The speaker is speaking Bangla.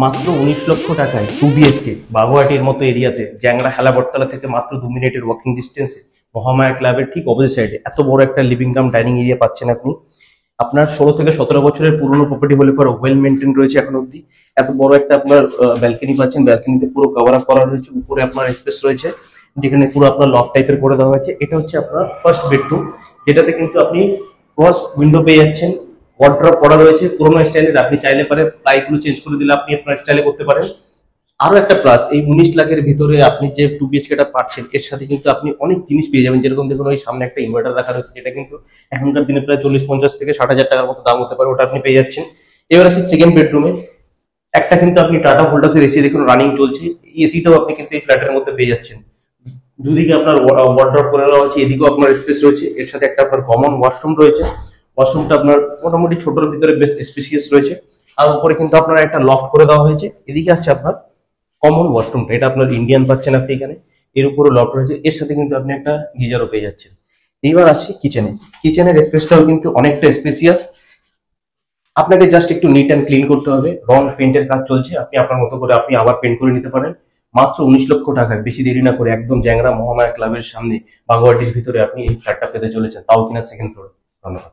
মাত্র 19 লক্ষ টাকায় 2 BHK বাগুয়াটির মতো এরিয়াতে জ্যাংড়া হেলাবরতলা থেকে মাত্র 2 মিনিটের ওয়াকিং ডিস্টেন্সে মহামায়া ক্লাবের ঠিক অপোজিট সাইডে এত বড় একটা লিভিং কাম ডাইনিং এরিয়া পাচ্ছেন আপনি। আপনার 16 থেকে 17 বছরের পুরনো প্রপার্টি হলে পরে ওয়েল মেনটেন রয়েছে এখন অব্দি। এত বড় একটা আপনার ব্যালকনি পাচ্ছেন, ব্যালকনিতে পুরো কভার আপ করা রয়েছে, উপরে আপনার স্পেস রয়েছে যেখানে পুরো আপনার লফট টাইপের করে দেওয়া হয়েছে। এটা হচ্ছে আপনার ফার্স্ট বেডরুম, যেটাতে কিন্তু আপনি ক্রস উইন্ডো পেয়ে যাচ্ছেন, ওয়ার্ড্রপ করা রয়েছে পুরোনো স্টাইলের। আপনি চাইলে পারে প্লাইগুলো চেঞ্জ করে দিলে আপনি আপনার স্টাইলে করতে পারেন। আরো একটা প্লাস, এই 19 লাখের ভিতরে আপনি যে 2 BHK পাচ্ছেন এর সাথে কিন্তু আপনি অনেক জিনিস পেয়ে যাবেন। যেরকম দেখুন ওই সামনে একটা ইনভার্টার রাখা রয়েছে, যেটা কিন্তু এখনকার দিনে প্রায় 40-50 থেকে 60 হাজার টাকার মতো দাম হতে পারে, ওটা আপনি পেয়ে যাচ্ছেন। এবার আসি সেকেন্ড বেডরুমে। একটা কিন্তু আপনি টাটা ভোল্টাসের এসি দেখুন রানিং চলছে, এই এসিটাও আপনি কিন্তু এই ফ্ল্যাটের মধ্যে পেয়ে যাচ্ছেন। দুদিকে আপনার ওয়ার্ড্রপ করে দেওয়া হচ্ছে, এদিকেও আপনার স্পেস রয়েছে, এর সাথে একটা আপনার কমন ওয়াশরুম রয়েছে। ওয়াশরুমটা আপনার মোটামুটি ছোটর ভিতরে বেশ স্পেসিয়াস রয়েছে। আর উপরে কিন্তু আপনার একটা লফট করে দেওয়া হয়েছে। এদিকে আসছে আপনার কমন ওয়াশরুমটা, এটা আপনার ইন্ডিয়ান পাচ্ছেন আপনি এখানে, এর উপরে লফট রয়েছে, এর সাথে কিন্তু আপনি একটা গিজারও পেয়ে যাচ্ছেন। এইবার আসছি কিচেনে। কিচেনের স্পেসটাও কিন্তু অনেকটা স্পেসিয়াস। আপনাকে জাস্ট একটু নিট অ্যান্ড ক্লিন করতে হবে, রং পেন্টের কাজ চলছে, আপনি আপনার মতো করে আপনি আবার পেন্ট করে নিতে পারেন। মাত্র 19 লক্ষ টাকায় বেশি দেরি না করে একদম জ্যাংড়া মহামায়া ক্লাবের সামনে বাগুয়াটির ভিতরে আপনি এই ফ্ল্যাটটা পেতে চলেছেন, তাও কিনা সেকেন্ড ফ্লোর। ধন্যবাদ।